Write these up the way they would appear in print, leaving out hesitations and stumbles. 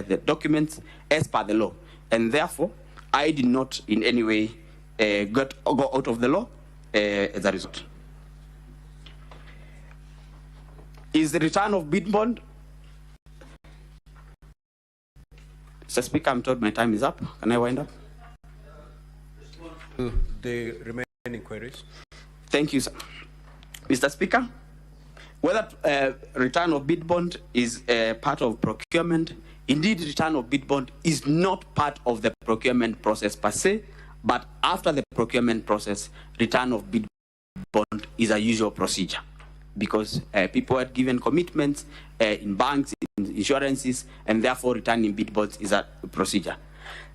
the documents as per the law. And therefore, I did not in any way go out of the law as a result. Is the return of bid bond? Mr. Speaker, I'm told my time is up. Can I wind up? The remaining queries. Thank you, sir. Mr. Speaker, whether return of bid bond is part of procurement, indeed return of bid bond is not part of the procurement process per se, but after the procurement process, return of bid bond is a usual procedure because people had given commitments in banks, in insurances, and therefore returning bid bonds is a procedure.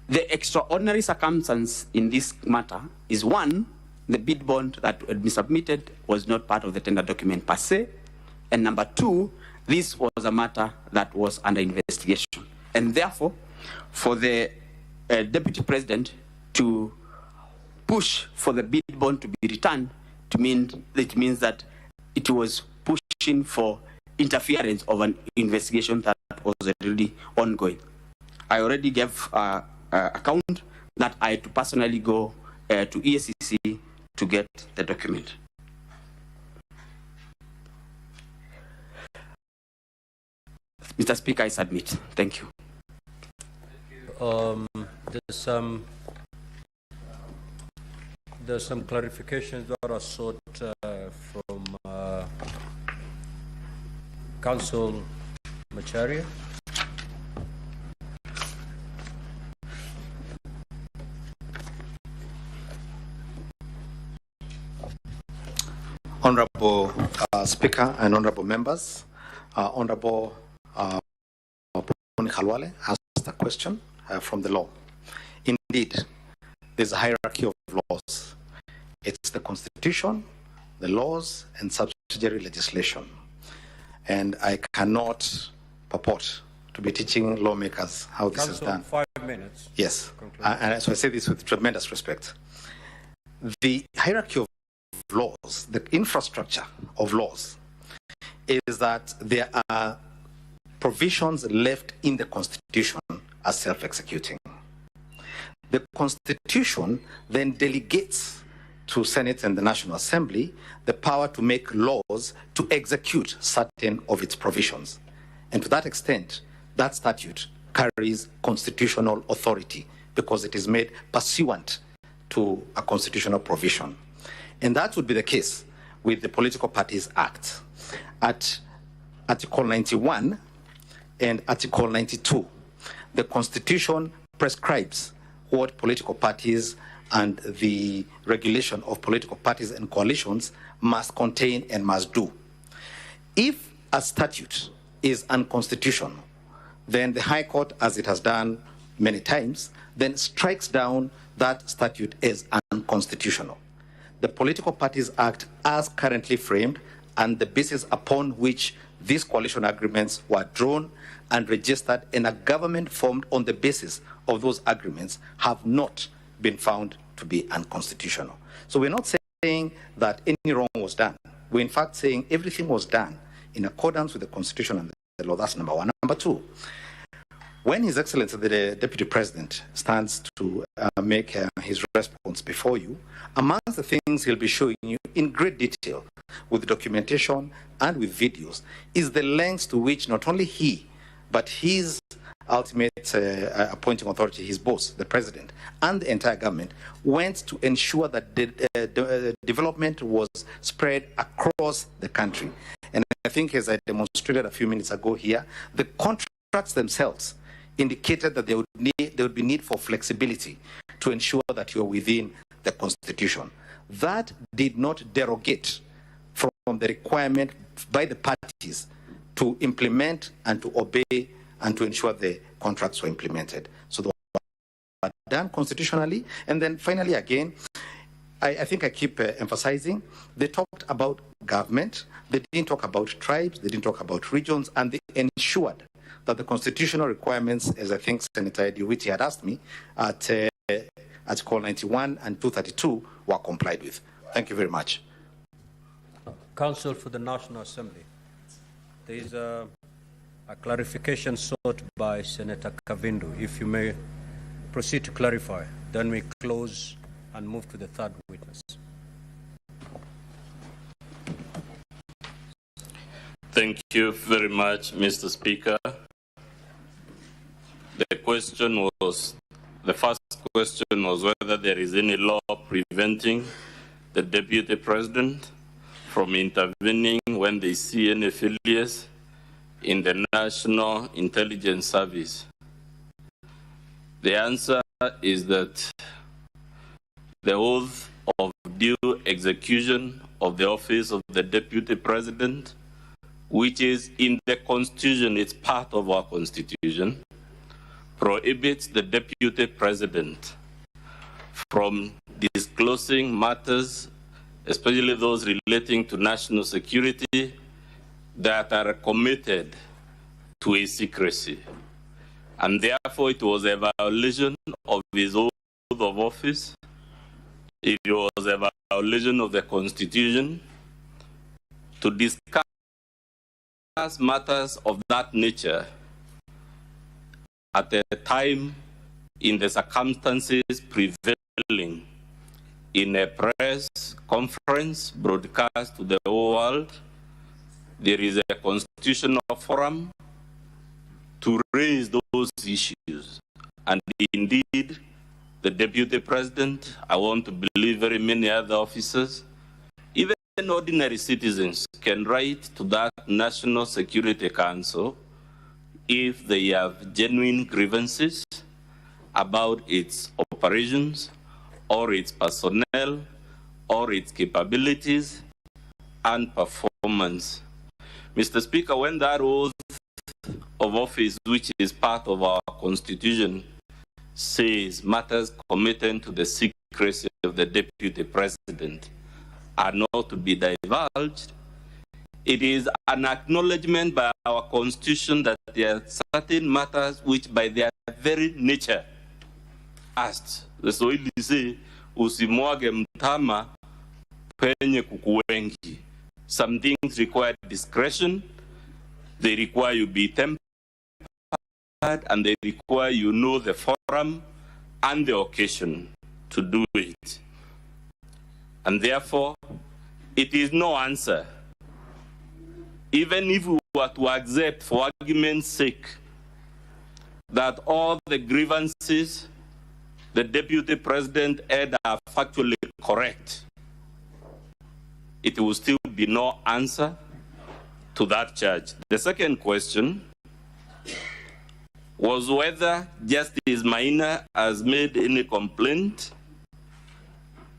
The extraordinary circumstance in this matter is one, the bid bond that had been submitted was not part of the tender document per se, and number two, this was a matter that was under investigation. And therefore, for the Deputy President to push for the bid bond to be returned, it means that it was pushing for interference of an investigation that was already ongoing. I already gave account that I had to personally go to EACC to get the document. Mr. Speaker, I submit. Thank you. There's some clarifications that are sought from Council Macharia. Honorable Speaker and honorable members, Honorable Khalwale asked a question from the law. Indeed, there's a hierarchy of laws. It's the Constitution, the laws, and subsidiary legislation. And I cannot purport to be teaching lawmakers how this is done. 5 minutes. Yes, and so I say this with tremendous respect. The hierarchy of laws, the infrastructure of laws, is that there are provisions left in the Constitution as self-executing. The Constitution then delegates to Senate and the National Assembly the power to make laws to execute certain of its provisions. And to that extent, that statute carries constitutional authority because it is made pursuant to a constitutional provision. And that would be the case with the Political Parties Act. At Article 91 and Article 92, the Constitution prescribes what political parties and the regulation of political parties and coalitions must contain and must do. If a statute is unconstitutional, then the High Court, as it has done many times, then strikes down that statute as unconstitutional. The Political Parties Act, as currently framed, and the basis upon which these coalition agreements were drawn and registered, and a government formed on the basis of those agreements, have not been found to be unconstitutional. So we're not saying that any wrong was done. We're in fact saying everything was done in accordance with the Constitution and the law. That's number one. Number two, when His Excellency the Deputy President stands to make his response before you, amongst the things he'll be showing you in great detail with documentation and with videos is the lengths to which not only he, but his ultimate appointing authority, his boss, the President, and the entire government went to ensure that the development was spread across the country. And I think, as I demonstrated a few minutes ago here, the contracts themselves indicated that there would be need for flexibility to ensure that you are within the Constitution. That did not derogate from the requirement by the parties to implement and to obey and to ensure the contracts were implemented. So they were done constitutionally. And then finally, again, I think I keep emphasizing, they talked about government, they didn't talk about tribes, they didn't talk about regions, and they ensured that the constitutional requirements, as I think Senator Rigathi had asked me, at Article 91 and 232 were complied with. Thank you very much. Counsel for the National Assembly. There is a A clarification sought by Senator Kavindu. If you may proceed to clarify, then we close and move to the third witness. Thank you very much, Mr. Speaker. The first question was whether there is any law preventing the Deputy President from intervening when they see any failures in the National Intelligence Service. The answer is that the oath of due execution of the office of the Deputy President, which is in the Constitution, it's part of our Constitution, prohibits the Deputy President from disclosing matters, especially those relating to national security, that are committed to a secrecy. And therefore, it was a violation of his oath of office. It was a violation of the Constitution to discuss matters of that nature at a time in the circumstances prevailing in a press conference broadcast to the whole world. There is a constitutional forum to raise those issues. And indeed, the Deputy President, I want to believe very many other officers, even ordinary citizens can write to that National Security Council if they have genuine grievances about its operations or its personnel or its capabilities and performance. Mr. Speaker, when that oath of office, which is part of our Constitution, says matters committed to the secrecy of the Deputy President are not to be divulged, it is an acknowledgement by our Constitution that there are certain matters which by their very nature asked. The Swahili say, usimwage mtama penye kuku wengi. Some things require discretion, they require you be tempered, and they require you know the forum and the occasion to do it. And therefore, it is no answer. Even if we were to accept, for argument's sake, that all the grievances the Deputy President had are factually correct, it will still be no answer to that charge. The second question was whether Justice Maina has made any complaint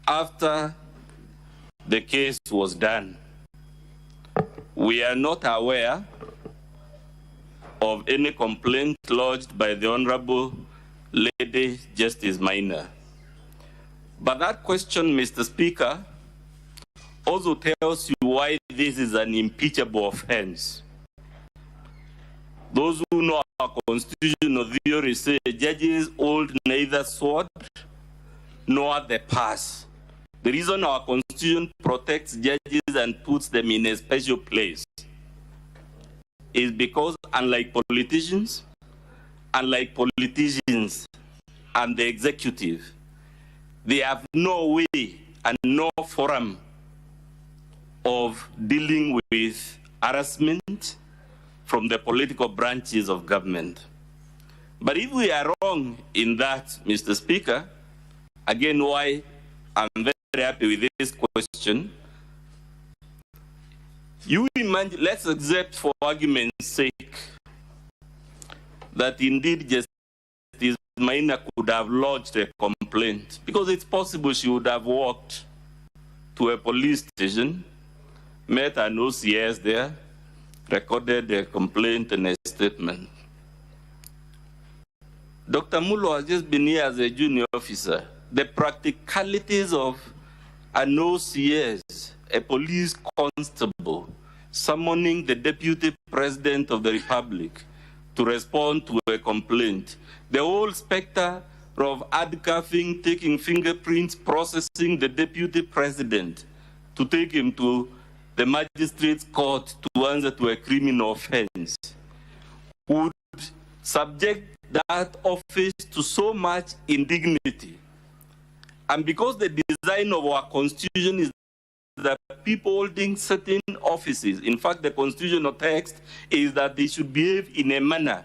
after the case was done. We are not aware of any complaint lodged by the Honorable Lady Justice Maina. But that question, Mr. Speaker, also tells you why this is an impeachable offense. Those who know our constitutional theory say judges hold neither sword nor the purse. The reason our constitution protects judges and puts them in a special place is because unlike politicians and the executive, they have no way and no forum of dealing with harassment from the political branches of government. But if we are wrong in that, Mr. Speaker, again, why I'm very happy with this question, you imagine, let's accept for argument's sake that indeed Justice Maina could have lodged a complaint, because it's possible she would have walked to a police station, met an OCS there, recorded a complaint and a statement. Dr. Mulo has just been here as a junior officer. The practicalities of an OCS, a police constable, summoning the Deputy President of the Republic to respond to a complaint, the whole specter of handcuffing, taking fingerprints, processing the Deputy President to take him to the magistrate's court to answer to a criminal offense. would subject that office to so much indignity. And because the design of our constitution is that people holding certain offices, in fact, the constitutional text is that they should behave in a manner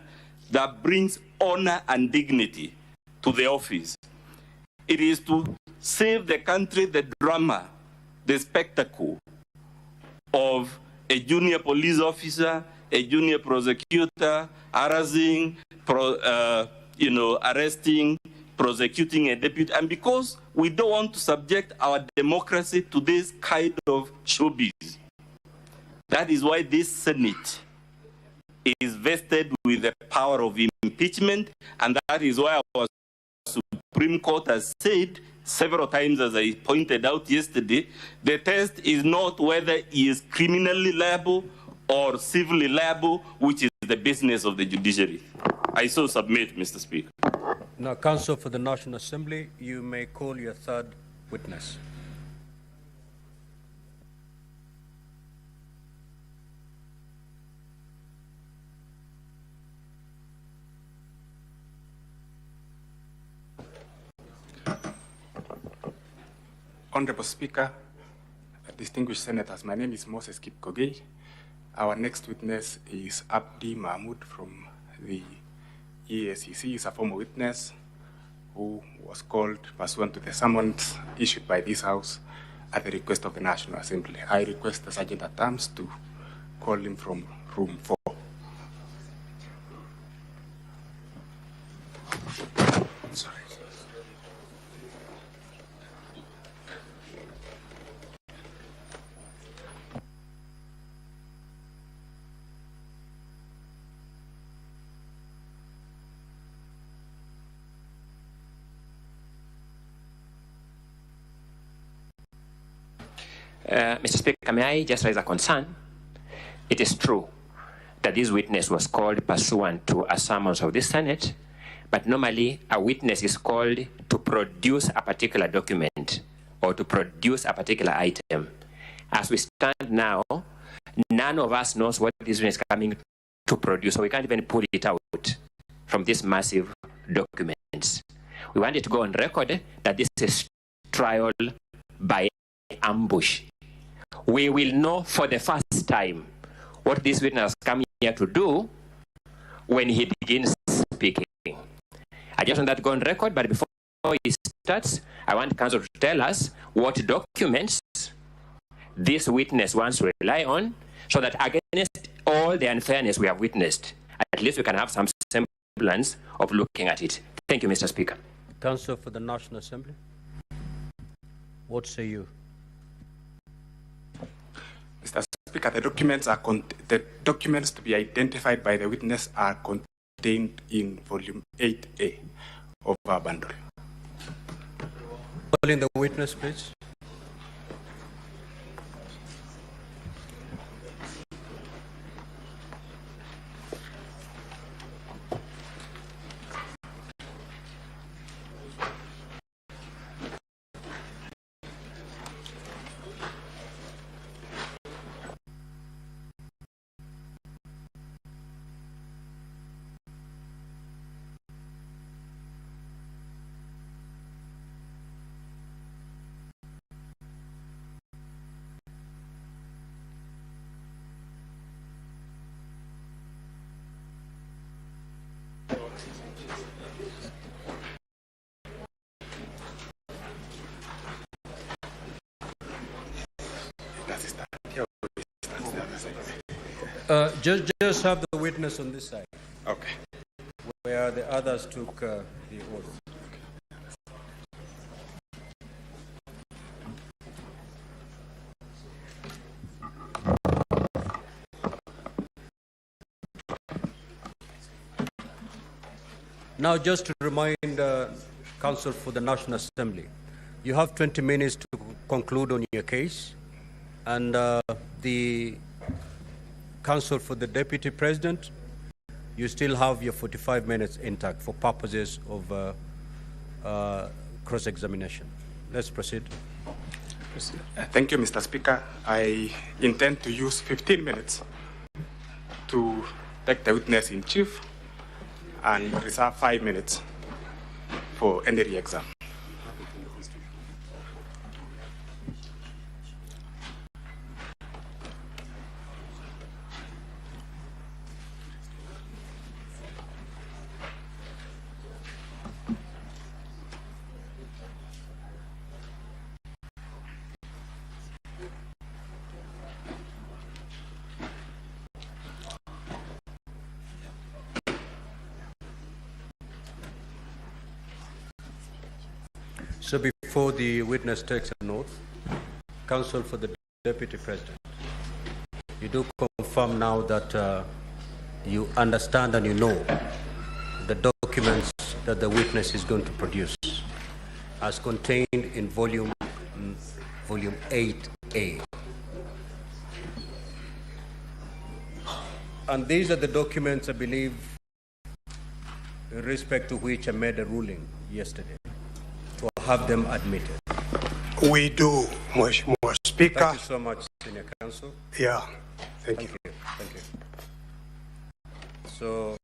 that brings honor and dignity to the office. It is to save the country the drama, the spectacle of a junior police officer, a junior prosecutor, harassing, arresting, prosecuting a deputy. And because we don't want to subject our democracy to this kind of showbiz, that is why this Senate is vested with the power of impeachment, and that is why our Supreme Court has said several times, as I pointed out yesterday, the test is not whether he is criminally liable or civilly liable, which is the business of the judiciary. I so submit, Mr. Speaker. Now, Counsel for the National Assembly, you may call your third witness. Honorable Speaker, distinguished senators, my name is Moses Kipkogei. Our next witness is Abdi Mahmoud from the EACC. He's a former witness who was called pursuant to the summons issued by this House at the request of the National Assembly. I request the Sergeant at Arms to call him from room 4. Sorry. Mr. Speaker, may I just raise a concern? It is true that this witness was called pursuant to a summons of the Senate, but normally a witness is called to produce a particular document or to produce a particular item. As we stand now, none of us knows what this witness is coming to produce, so we can't even pull it out from these massive documents. We wanted to go on record that this is trial by ambush. We will know for the first time what this witness has come here to do when he begins speaking. I just want that to go on record, but before he starts, I want counsel to tell us what documents this witness wants to rely on, so that against all the unfairness we have witnessed, at least we can have some semblance of looking at it. Thank you, Mr. Speaker. Counsel for the National Assembly, what say you? Mr. Speaker, the documents to be identified by the witness are contained in volume 8A of our bundle. Calling the witness, please. Just have the witness on this side. Okay. Where the others took the oath. Now, just to remind Counsel for the National Assembly, you have 20 minutes to conclude on your case, and the Counsel for the Deputy President, you still have your 45 minutes intact for purposes of cross-examination. Let's proceed. Thank you, Mr. Speaker. I intend to use 15 minutes to take the witness in chief and reserve 5 minutes for any re-exam. So before the witness takes an oath, counsel for the Deputy President, you do confirm now that you understand and you know the documents that the witness is going to produce as contained in volume 8A. And these are the documents, I believe, in respect to which I made a ruling yesterday, to have them admitted. We do, Mheshimiwa Speaker. Thank you so much, Senior Counsel. Yeah, thank you. Thank you. So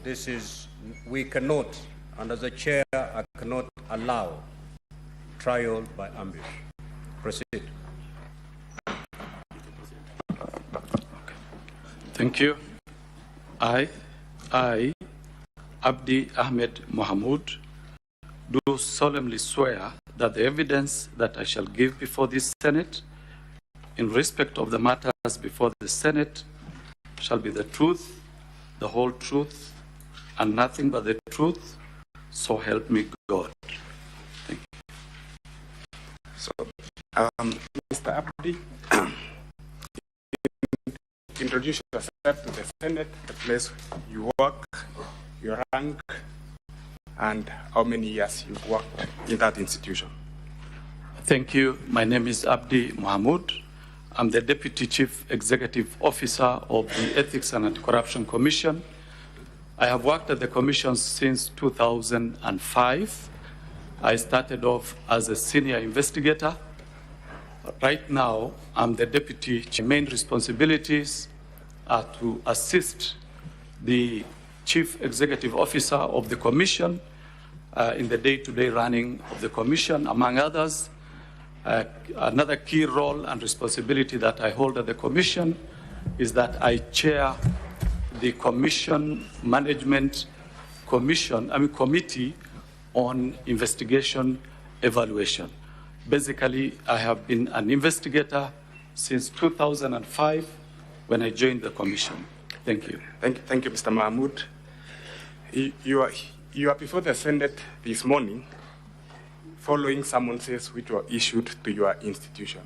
this is, we cannot, and as a chair, I cannot allow trial by ambush. Proceed. Thank you. I, Abdi Ahmed Mohamud, do solemnly swear that the evidence that I shall give before this Senate in respect of the matters before the Senate shall be the truth, the whole truth, and nothing but the truth, so help me God. Thank you. So, Mr. Abdi, introduce yourself to the Senate, the place you work, your rank, and how many years you've worked in that institution. Thank you. My name is Abdi Mohamud. I'm the Deputy Chief Executive Officer of the Ethics and Anti-Corruption Commission. I have worked at the Commission since 2005. I started off as a senior investigator. Right now, I'm the Deputy Chief. Main responsibilities are to assist the Chief Executive Officer of the Commission in the day-to-day running of the Commission, among others. Another key role and responsibility that I hold at the Commission is that I chair the Commission Management Committee on Investigation Evaluation. Basically, I have been an investigator since 2005 when I joined the Commission. Thank you. Thank you, Mr. Mahmoud. You are before the Senate this morning following summonses which were issued to your institution.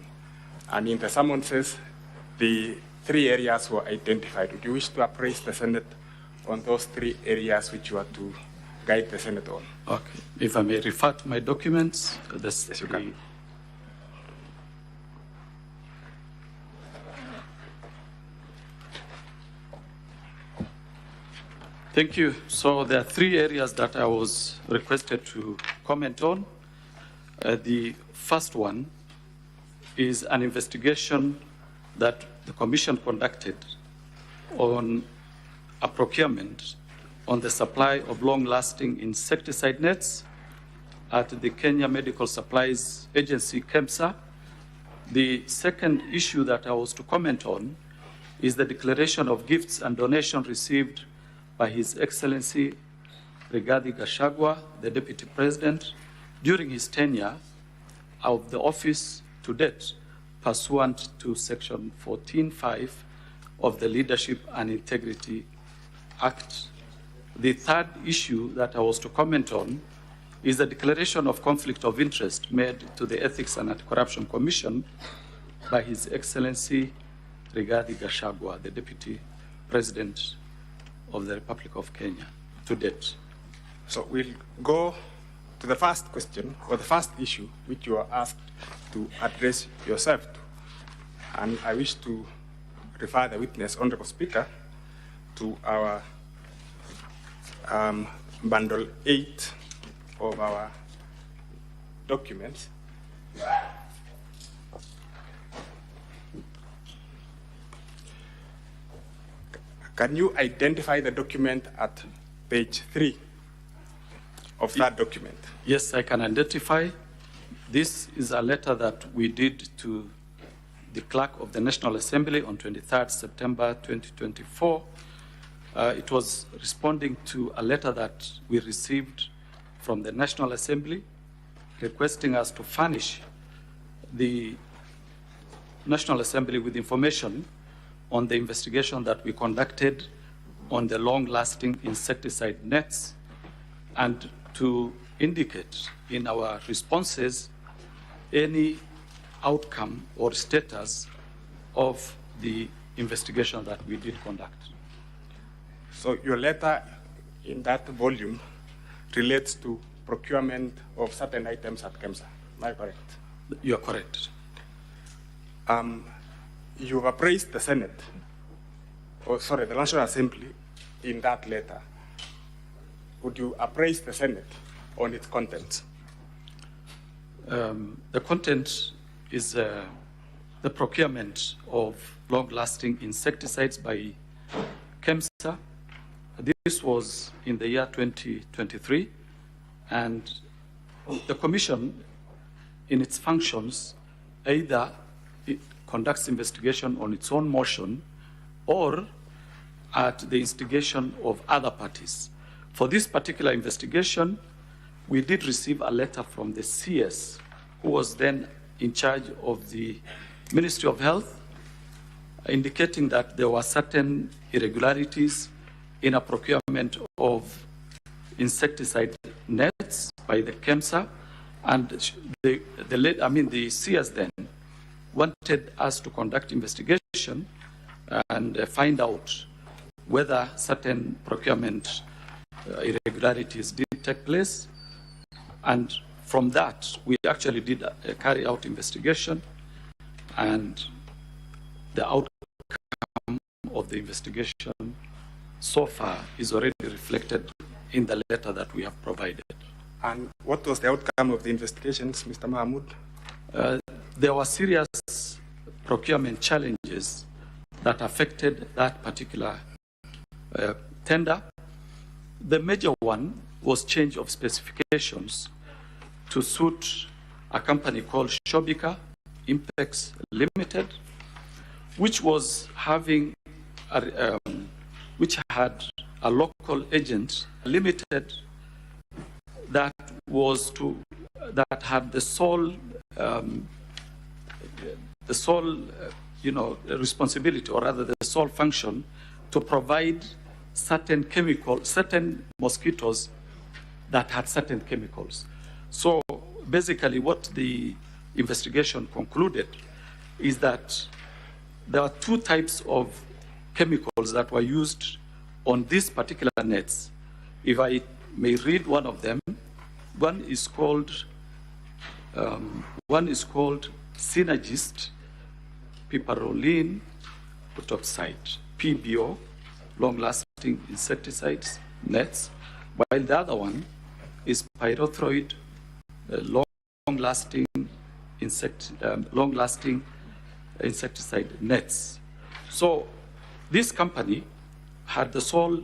And in the summonses, the 3 areas were identified. Would you wish to appraise the Senate on those 3 areas which you are to guide the Senate on? Okay. If I may refer to my documents, Yes, you can. Thank you. So there are 3 areas that I was requested to comment on. The first one is an investigation that the Commission conducted on a procurement on the supply of long-lasting insecticide nets at the Kenya Medical Supplies Agency, KEMSA. The second issue that I was to comment on is the declaration of gifts and donations received by His Excellency Rigathi Gachagua, the Deputy President, during his tenure of the office to date, pursuant to Section 14(5) of the Leadership and Integrity Act. The third issue that I was to comment on is the declaration of conflict of interest made to the Ethics and Anti-Corruption Commission by His Excellency Rigathi Gachagua, the Deputy President of the Republic of Kenya, to date. So we'll go to the first question, or the first issue, which you are asked to address yourself to. And I wish to refer the witness, Honorable Speaker, to our bundle 8 of our documents. Can you identify the document at page 3 of that document? Yes, I can identify. This is a letter that we did to the Clerk of the National Assembly on 23rd September 2024. It was responding to a letter that we received from the National Assembly requesting us to furnish the National Assembly with information on the investigation that we conducted on the long-lasting insecticide nets, and to indicate in our responses any outcome or status of the investigation that we did conduct. So your letter in that volume relates to procurement of certain items at KEMSA. Am I correct? You are correct. You've appraised the Senate, the National Assembly in that letter. Would you appraise the Senate on its contents? The content is the procurement of long-lasting insecticides by KEMSA. This was in the year 2023, and the Commission, in its functions, either it conducts investigation on its own motion or at the instigation of other parties. For this particular investigation, we did receive a letter from the CS, who was then in charge of the Ministry of Health, indicating that there were certain irregularities in a procurement of insecticide nets by the KEMSA, and the CS then wanted us to conduct investigation and find out whether certain procurement irregularities did take place. And from that, we actually did carry out investigation, and the outcome of the investigation so far is already reflected in the letter that we have provided. And what was the outcome of the investigations, Mr. Mahmoud? There were serious procurement challenges that affected that particular tender. The major one was change of specifications to suit a company called Shobika Impex Limited, which was having which had a local agent limited that had the sole responsibility, or rather the sole function, to provide certain mosquitoes that had certain chemicals. So basically what the investigation concluded is that there are two types of chemicals that were used on these particular nets. If I may read one of them, one is called Synergist piperolene butoxide, PBO, long-lasting insecticides nets, while the other one is pyrethroid, long-lasting insecticide nets. So this company had the sole